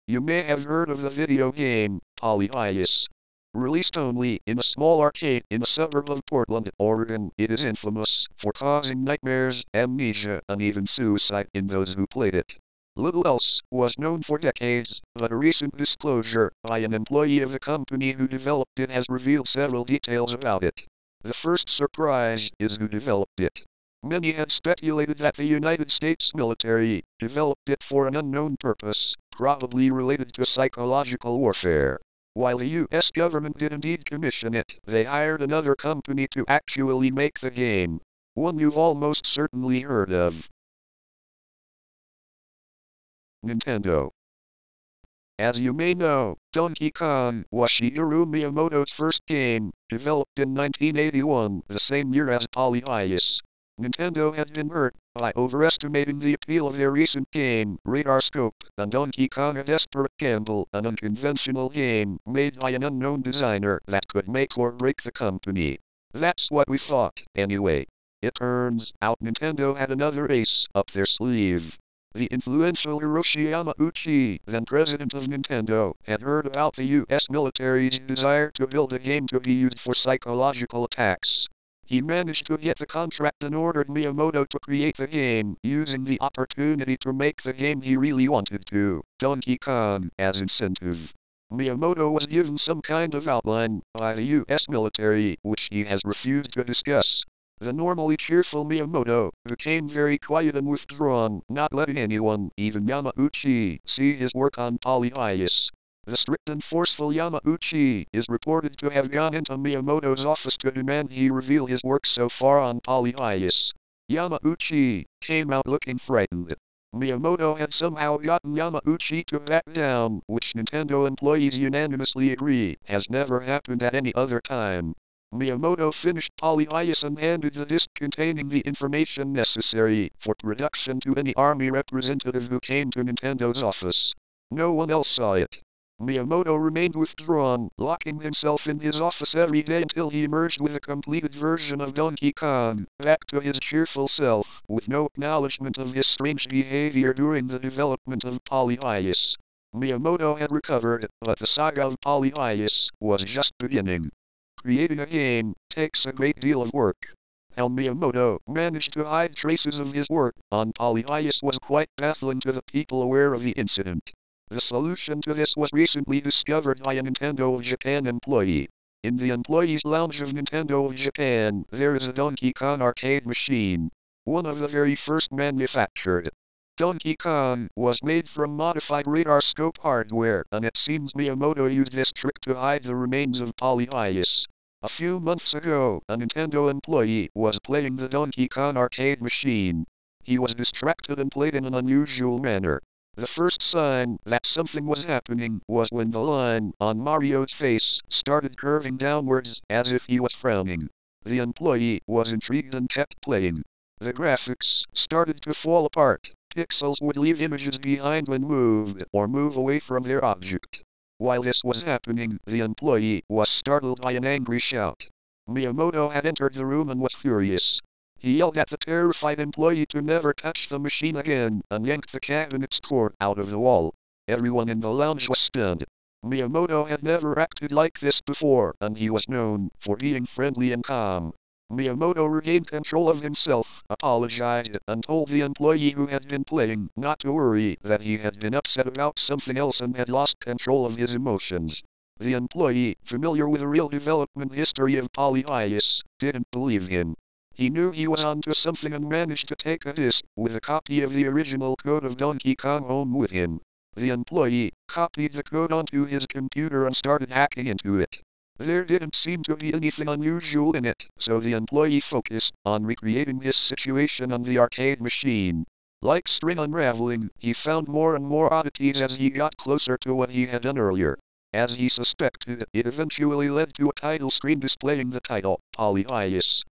You may have heard of the video game, Polybius. Released only in a small arcade in a suburb of Portland, Oregon, it is infamous for causing nightmares, amnesia, and even suicide in those who played it. Little else was known for decades, but a recent disclosure by an employee of the company who developed it has revealed several details about it. The first surprise is who developed it. Many had speculated that the United States military developed it for an unknown purpose, probably related to psychological warfare. While the US government did indeed commission it, they hired another company to actually make the game. One you've almost certainly heard of. Nintendo. As you may know, Donkey Kong was Shigeru Miyamoto's first game, developed in 1981, the same year as Polybius. Nintendo had been hurt by overestimating the appeal of their recent game, Radar Scope, and Donkey Kong a desperate gamble, an unconventional game made by an unknown designer that could make or break the company. That's what we thought, anyway. It turns out Nintendo had another ace up their sleeve. The influential Hiroshi Yamauchi, then president of Nintendo, had heard about the US military's desire to build a game to be used for psychological attacks. He managed to get the contract and ordered Miyamoto to create the game, using the opportunity to make the game he really wanted to, Donkey Kong, as incentive. Miyamoto was given some kind of outline by the US military, which he has refused to discuss. The normally cheerful Miyamoto became very quiet and withdrawn, not letting anyone, even Yamauchi, see his work on Polybius. The strict and forceful Yamauchi is reported to have gone into Miyamoto's office to demand he reveal his work so far on Polybius. Yamauchi came out looking frightened. Miyamoto had somehow gotten Yamauchi to back down, which Nintendo employees unanimously agree has never happened at any other time. Miyamoto finished Polybius and handed the disc containing the information necessary for production to any army representative who came to Nintendo's office. No one else saw it. Miyamoto remained withdrawn, locking himself in his office every day until he emerged with a completed version of Donkey Kong, back to his cheerful self, with no acknowledgement of his strange behavior during the development of Polybius. Miyamoto had recovered, but the saga of Polybius was just beginning. Creating a game takes a great deal of work. How Miyamoto managed to hide traces of his work on Polybius was quite baffling to the people aware of the incident. The solution to this was recently discovered by a Nintendo of Japan employee. In the employees' lounge of Nintendo of Japan, there is a Donkey Kong arcade machine, one of the very first manufactured. Donkey Kong was made from modified radar scope hardware, and it seems Miyamoto used this trick to hide the remains of Polybius. A few months ago, a Nintendo employee was playing the Donkey Kong arcade machine. He was distracted and played in an unusual manner. The first sign that something was happening was when the line on Mario's face started curving downwards, as if he was frowning. The employee was intrigued and kept playing. The graphics started to fall apart. Pixels would leave images behind when moved, or move away from their object. While this was happening, the employee was startled by an angry shout. Miyamoto had entered the room and was furious. He yelled at the terrified employee to never touch the machine again, and yanked the cabinet's cord out of the wall. Everyone in the lounge was stunned. Miyamoto had never acted like this before, and he was known for being friendly and calm. Miyamoto regained control of himself, apologized, and told the employee who had been playing not to worry, that he had been upset about something else and had lost control of his emotions. The employee, familiar with the real development history of Polybius, didn't believe him. He knew he was onto something and managed to take a disc with a copy of the original code of Donkey Kong home with him. The employee copied the code onto his computer and started hacking into it. There didn't seem to be anything unusual in it, so the employee focused on recreating his situation on the arcade machine. Like string unraveling, he found more and more oddities as he got closer to what he had done earlier. As he suspected, it eventually led to a title screen displaying the title, Polybius.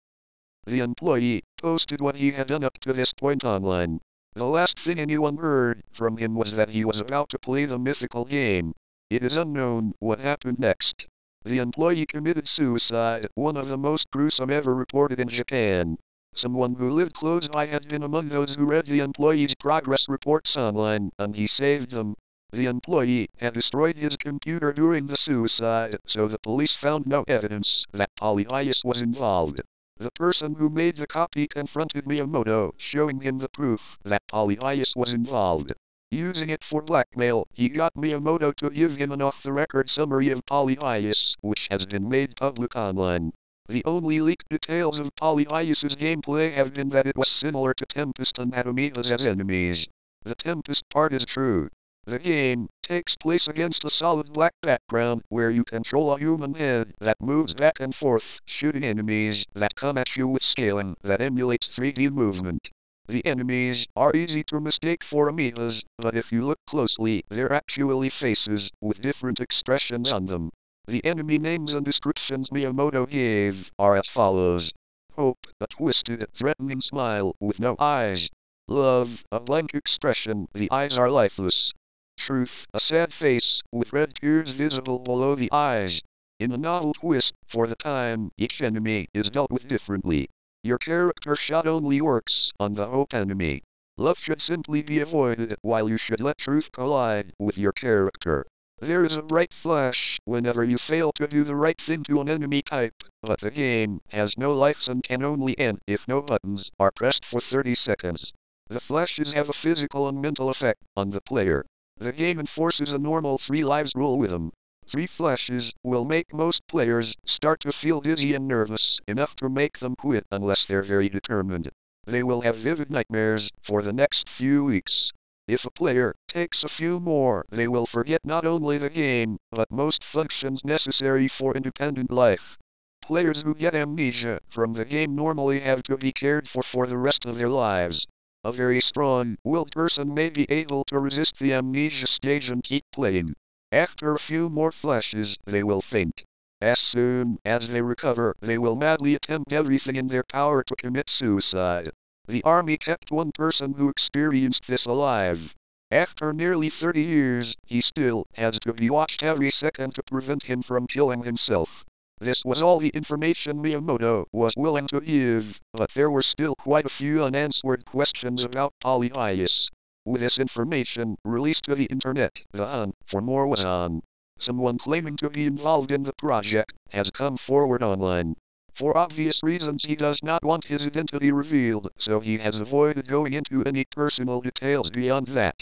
The employee posted what he had done up to this point online. The last thing anyone heard from him was that he was about to play the mythical game. It is unknown what happened next. The employee committed suicide, one of the most gruesome ever reported in Japan. Someone who lived close by had been among those who read the employee's progress reports online, and he saved them. The employee had destroyed his computer during the suicide, so the police found no evidence that Polybius was involved. The person who made the copy confronted Miyamoto, showing him the proof that Polybius was involved. Using it for blackmail, he got Miyamoto to give him an off-the-record summary of Polybius, which has been made public online. The only leaked details of Polybius's gameplay have been that it was similar to Tempest and had Amoebas as enemies. The Tempest part is true. The game takes place against a solid black background where you control a human head that moves back and forth, shooting enemies that come at you with scaling that emulates 3D movement. The enemies are easy to mistake for amoebas, but if you look closely, they're actually faces with different expressions on them. The enemy names and descriptions Miyamoto gave are as follows. Hope, a twisted, threatening smile with no eyes. Love, a blank expression, the eyes are lifeless. Truth, a sad face, with red tears visible below the eyes. In a novel twist, for the time, each enemy is dealt with differently. Your character shot only works on the hope enemy. Love should simply be avoided, while you should let truth collide with your character. There is a bright flash whenever you fail to do the right thing to an enemy type, but the game has no lives and can only end if no buttons are pressed for 30 seconds. The flashes have a physical and mental effect on the player. The game enforces a normal 3 lives rule with them. 3 flashes will make most players start to feel dizzy and nervous enough to make them quit unless they're very determined. They will have vivid nightmares for the next few weeks. If a player takes a few more, they will forget not only the game, but most functions necessary for independent life. Players who get amnesia from the game normally have to be cared for the rest of their lives. A very strong-willed person may be able to resist the amnesia stage and keep playing. After a few more flashes, they will faint. As soon as they recover, they will madly attempt everything in their power to commit suicide. The army kept one person who experienced this alive. After nearly 30 years, he still has to be watched every second to prevent him from killing himself. This was all the information Miyamoto was willing to give, but there were still quite a few unanswered questions about Polybius. With this information released to the internet, the hunt for more was on. Someone claiming to be involved in the project has come forward online. For obvious reasons he does not want his identity revealed, so he has avoided going into any personal details beyond that.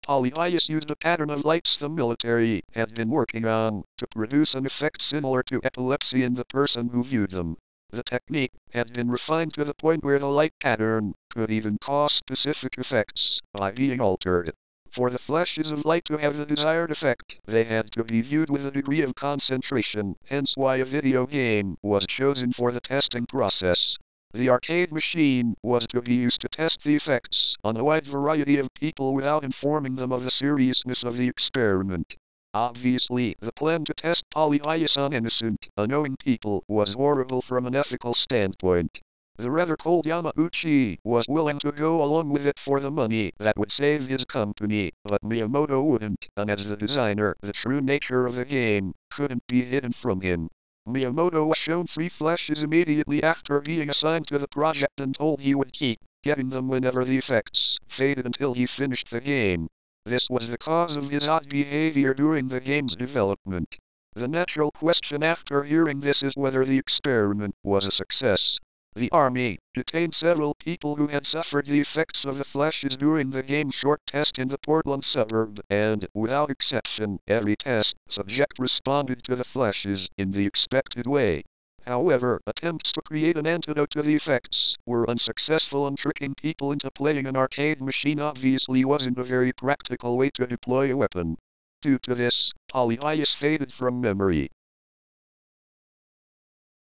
Polybius used a pattern of lights the military had been working on to produce an effect similar to epilepsy in the person who viewed them. The technique had been refined to the point where the light pattern could even cause specific effects by being altered. For the flashes of light to have the desired effect, they had to be viewed with a degree of concentration, hence why a video game was chosen for the testing process. The arcade machine was to be used to test the effects on a wide variety of people without informing them of the seriousness of the experiment. Obviously, the plan to test Polybius on innocent, unknowing people was horrible from an ethical standpoint. The rather cold Yamauchi was willing to go along with it for the money that would save his company, but Miyamoto wouldn't, and as the designer, the true nature of the game couldn't be hidden from him. Miyamoto was shown 3 flashes immediately after being assigned to the project and told he would keep getting them whenever the effects faded until he finished the game. This was the cause of his odd behavior during the game's development. The natural question after hearing this is whether the experiment was a success. The army detained several people who had suffered the effects of the flashes during the game's short test in the Portland suburb, and, without exception, every test subject responded to the flashes in the expected way. However, attempts to create an antidote to the effects were unsuccessful, and tricking people into playing an arcade machine obviously wasn't a very practical way to deploy a weapon. Due to this, Polybius faded from memory.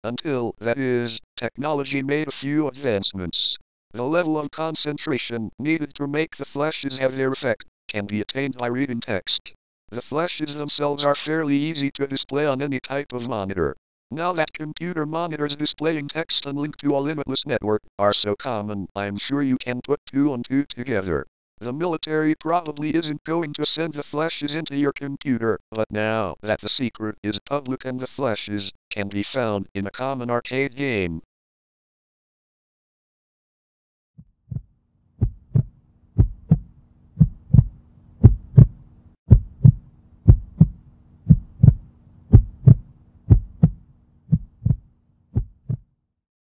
Until, that is, technology made a few advancements. The level of concentration needed to make the flashes have their effect can be attained by reading text. The flashes themselves are fairly easy to display on any type of monitor. Now that computer monitors displaying text and linked to a limitless network are so common, I'm sure you can put 2 and 2 together. The military probably isn't going to send the flashes into your computer, but now that the secret is public and the flashes can be found in a common arcade game,